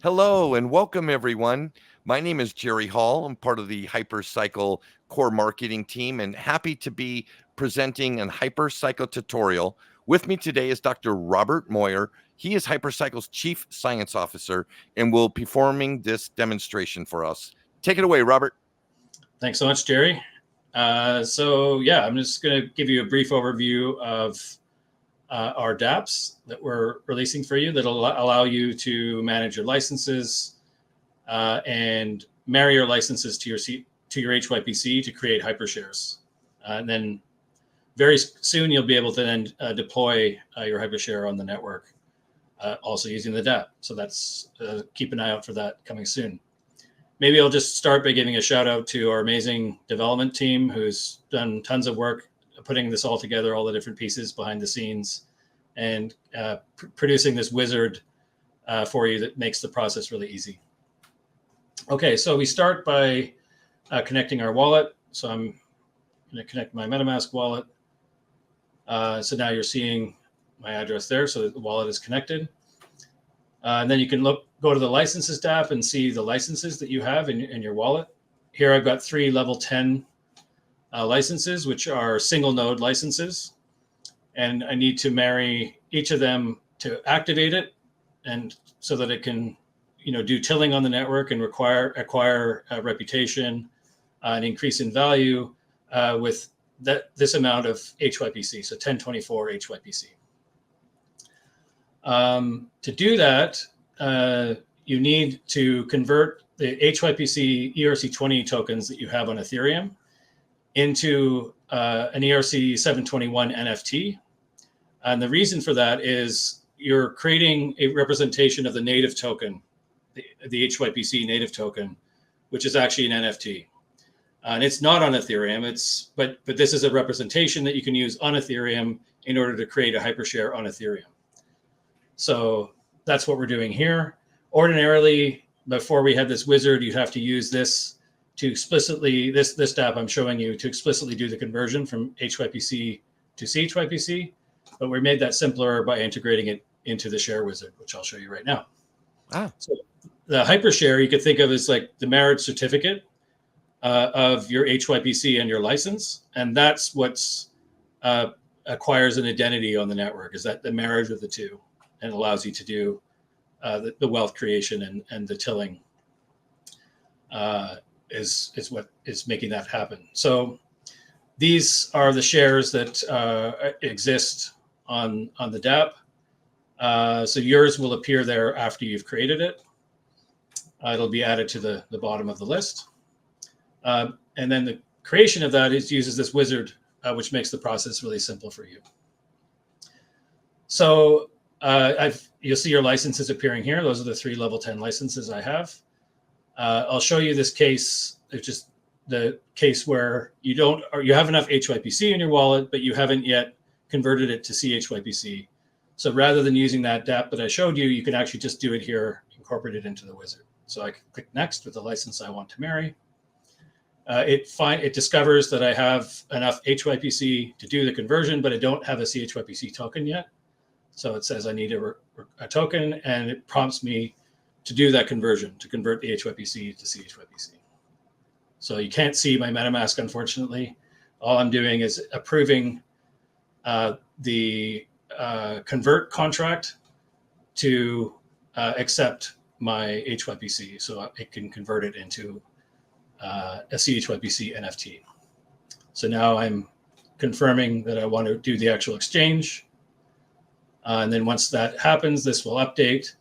Hello and welcome, everyone. My name is Jerry Hall. I'm part of the HyperCycle core marketing team and happy to be presenting an HyperCycle tutorial. With me today is Dr. Robert Moir. He is HyperCycle's Chief Science Officer and will be performing this demonstration for us. Take it away, Robert. Thanks so much, Jerry. I'm just going to give you a brief overview of our dApps that we're releasing for you that'll allow you to manage your licenses and marry your licenses to your HYPC to create HyperShares. And then very soon you'll be able to then deploy your HyperShare on the network, also using the dApp. So that's keep an eye out for that coming soon. Maybe I'll just start by giving a shout out to our amazing development team who's done tons of work putting this all together, all the different pieces behind the scenes, and producing this wizard for you that makes the process really easy. Okay, so we start by connecting our wallet. So I'm going to connect my MetaMask wallet. So now you're seeing my address there, so the wallet is connected. And then you can go to the licenses tab and see the licenses that you have in your wallet. Here I've got 3 level 10 licenses, which are single node licenses. And I need to marry each of them to activate it, and so that it can, do tilling on the network and acquire a reputation, an increase in value with this amount of HYPC, so 1024 HYPC. To do that, you need to convert the HYPC ERC20 tokens that you have on Ethereum into an ERC 721 NFT. And the reason for that is you're creating a representation of the native token, the HYPC native token, which is actually an NFT. And it's not on Ethereum, but this is a representation that you can use on Ethereum in order to create a HyperShare on Ethereum. So that's what we're doing here. Ordinarily, before we had this wizard, you'd have to use this to explicitly, this dApp I'm showing you, to explicitly do the conversion from HYPC to CHYPC. But we made that simpler by integrating it into the share wizard, which I'll show you right now. So the HyperShare you could think of as like the marriage certificate of your HYPC and your license. And that's what's acquires an identity on the network, is that the marriage of the two, and allows you to do the wealth creation and the tilling is what is making that happen. So these are the shares that exist on the dApp. So yours will appear there after you've created it. It'll be added to the bottom of the list. And then the creation of that uses this wizard, which makes the process really simple for you. So you'll see your licenses appearing here. Those are the 3 level 10 licenses I have. I'll show you this case. It's just the case where you have enough HYPC in your wallet, but you haven't yet converted it to CHYPC. So rather than using that dApp that I showed you, you can actually just do it here, incorporate it into the wizard. So I can click next with the license I want to marry. It discovers that I have enough HYPC to do the conversion, but I don't have a CHYPC token yet. So it says I need a token, and it prompts me to do that conversion, to convert the HYPC to CHYPC. So you can't see my MetaMask, unfortunately. All I'm doing is approving the convert contract to accept my HYPC, so it can convert it into a CHYPC NFT. So now I'm confirming that I want to do the actual exchange. And then once that happens, this will update,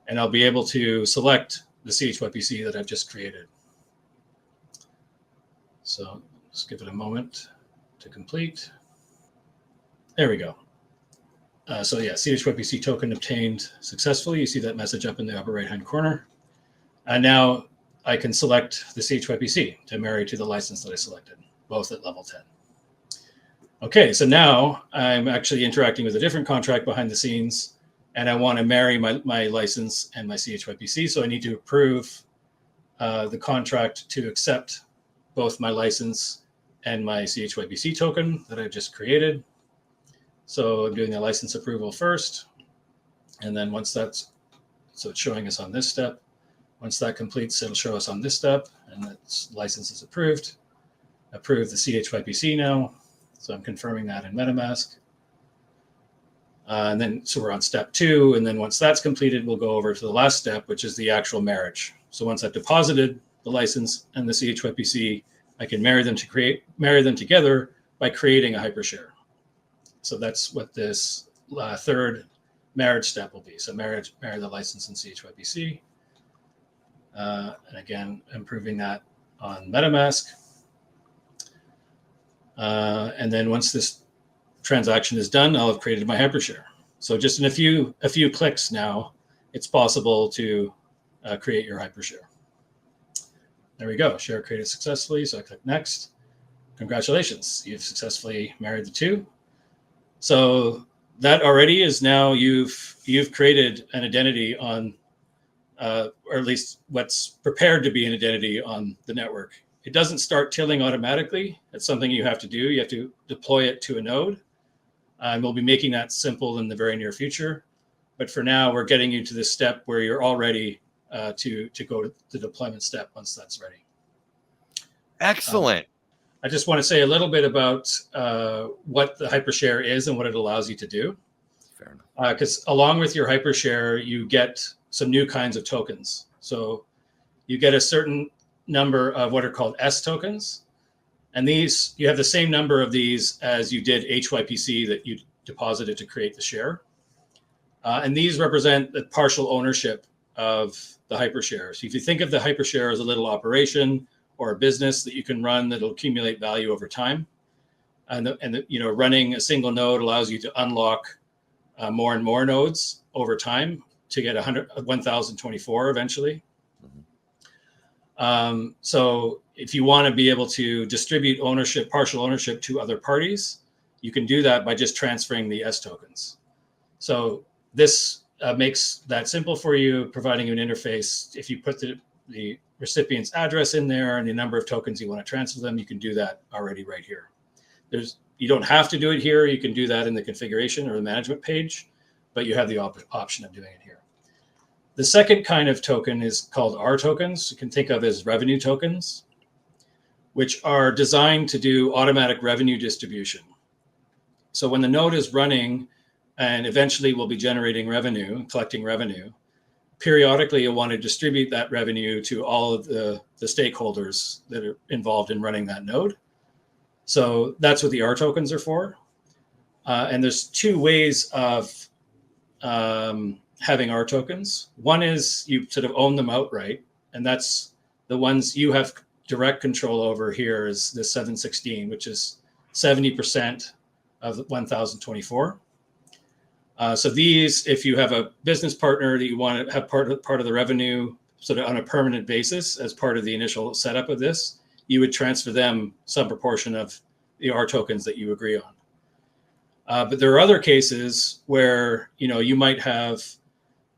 and I'll be able to select the CHYPC that I've just created. So just give it a moment to complete. There we go. So yeah, CHYPC token obtained successfully. You see that message up in the upper right-hand corner. And now I can select the CHYPC to marry to the license that I selected, both at level 10. Okay, so now I'm actually interacting with a different contract behind the scenes, and I want to marry my license and my CHYPC. So I need to approve the contract to accept both my license and my CHYPC token that I've just created. So I'm doing the license approval first. And then once so it's showing us on this step. Once that completes, it'll show us on this step, and that license is approved. Approve the CHYPC now. So I'm confirming that in MetaMask. And then, so we're on step 2. And then once that's completed, we'll go over to the last step, which is the actual marriage. So once I've deposited the license and the CHYPC, I can marry them together by creating a HyperShare. So that's what this third marriage step will be. So marry the license and CHYPC. And again, improving that on MetaMask. And then once this transaction is done, I'll have created my HyperShare. So just in a few clicks now, it's possible to create your HyperShare. There we go. Share created successfully. So I click next. Congratulations, you've successfully married the two. So that already is now you've created an identity on, or at least what's prepared to be an identity on the network. It doesn't start tilling automatically. It's something you have to do. You have to deploy it to a node. And we'll be making that simple in the very near future. But for now, we're getting you to this step where you're all ready to go to the deployment step once that's ready. Excellent. I just want to say a little bit about what the HyperShare is and what it allows you to do. Fair enough. Because along with your HyperShare, you get some new kinds of tokens. So you get a certain number of what are called S tokens. And these, you have the same number of these as you did HYPC that you deposited to create the share. And these represent the partial ownership of the HyperShare. So if you think of the HyperShare as a little operation or a business that you can run that'll accumulate value over time, and running a single node allows you to unlock more and more nodes over time to get 1,024 eventually. So if you want to be able to distribute ownership, partial ownership to other parties, you can do that by just transferring the S tokens. So this makes that simple for you, providing you an interface. If you put the recipient's address in there and the number of tokens you want to transfer them, you can do that already right here. You don't have to do it here. You can do that in the configuration or the management page, but you have the option of doing it here. The second kind of token is called R tokens. You can think of as revenue tokens, which are designed to do automatic revenue distribution. So when the node is running and eventually will be generating revenue, collecting revenue, periodically you'll want to distribute that revenue to all of the stakeholders that are involved in running that node. So that's what the R tokens are for. And there's two ways of having R tokens. One is you sort of own them outright, and that's the ones you have direct control over. Here is the 716, which is 70% of 1,024. So these, if you have a business partner that you want to have part of the revenue sort of on a permanent basis as part of the initial setup of this, you would transfer them some proportion of the R tokens that you agree on. But there are other cases where you might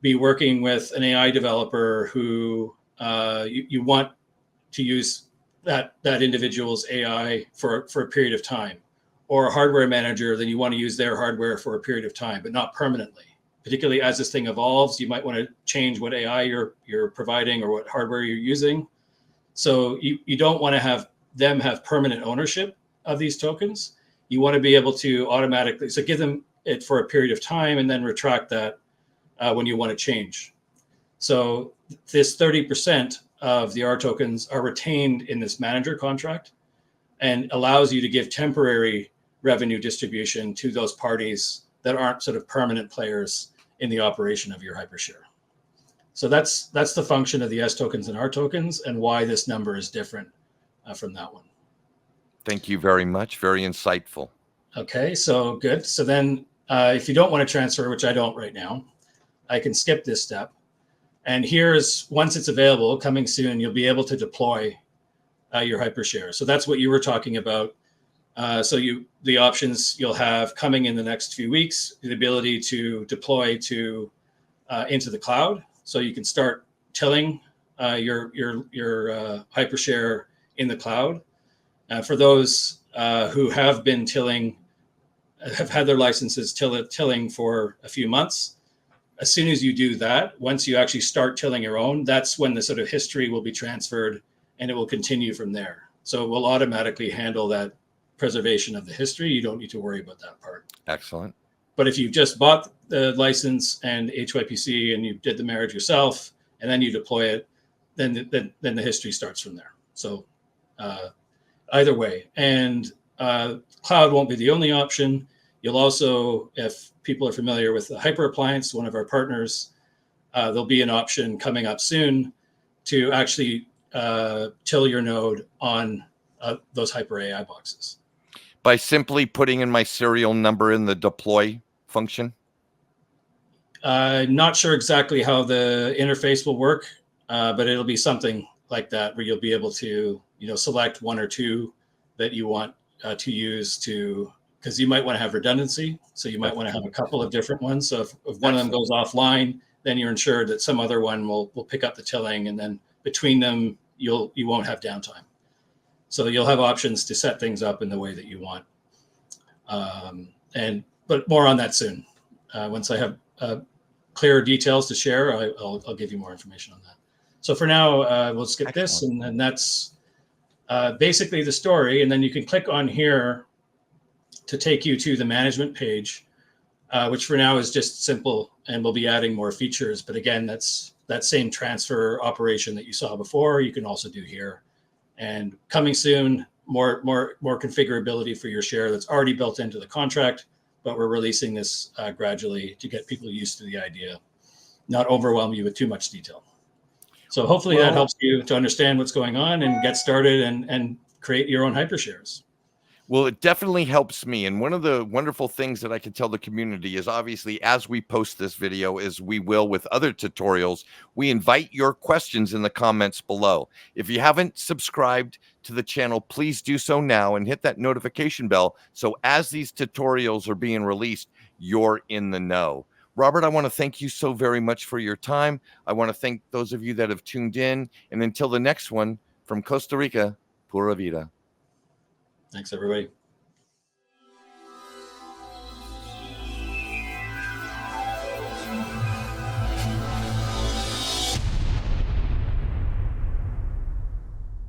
be working with an AI developer who you want to use that individual's AI for a period of time, or a hardware manager, then you want to use their hardware for a period of time, but not permanently. Particularly as this thing evolves, you might want to change what AI you're providing or what hardware you're using. So you don't want to have them have permanent ownership of these tokens. You want to be able to automatically, so give them it for a period of time and then retract that when you want to change. So this 30% of the R tokens are retained in this manager contract and allows you to give temporary revenue distribution to those parties that aren't sort of permanent players in the operation of your HyperShare. So that's the function of the S tokens and R tokens and why this number is different from that one. Thank you very much. Very insightful. Okay, so good. So then if you don't want to transfer, which I don't right now, I can skip this step. And here's, once it's available, coming soon, you'll be able to deploy your HyperShare. So that's what you were talking about. So the options you'll have coming in the next few weeks, the ability to deploy into the cloud. So you can start tilling your HyperShare in the cloud. For those who have been tilling, have had their licenses tilling for a few months, as soon as you do that, once you actually start tilling your own, that's when the sort of history will be transferred and it will continue from there. So it will automatically handle that preservation of the history. You don't need to worry about that part. Excellent. But if you just bought the license and HYPC and you did the marriage yourself and then you deploy it, then the history starts from there. So either way. And cloud won't be the only option. You'll also, if people are familiar with the Hyper Appliance, one of our partners, there'll be an option coming up soon to actually till your node on those Hyper AI boxes. By simply putting in my serial number in the deploy function? Not sure exactly how the interface will work, but it'll be something like that where you'll be able to, select one or two that you want to use to, because you might want to have redundancy. So you might want to have a couple of different ones. So if one of them goes offline, then you're ensured that some other one will pick up the tilling, and then between them, you won't have downtime. So you'll have options to set things up in the way that you want. But more on that soon. Once I have clearer details to share, I'll give you more information on that. So for now, we'll skip this, and then that's basically the story. And then you can click on here to take you to the management page, which for now is just simple, and we'll be adding more features. But again, that's that same transfer operation that you saw before, you can also do here. And coming soon, more configurability for your share that's already built into the contract, but we're releasing this gradually to get people used to the idea, not overwhelm you with too much detail. So hopefully that helps you to understand what's going on and get started and create your own HyperShares. Well, it definitely helps me. And one of the wonderful things that I can tell the community is, obviously, as we post this video, as we will with other tutorials, we invite your questions in the comments below. If you haven't subscribed to the channel, please do so now and hit that notification bell. So as these tutorials are being released, you're in the know. Robert, I want to thank you so very much for your time. I want to thank those of you that have tuned in. And until the next one, from Costa Rica, Pura Vida. Thanks, everybody.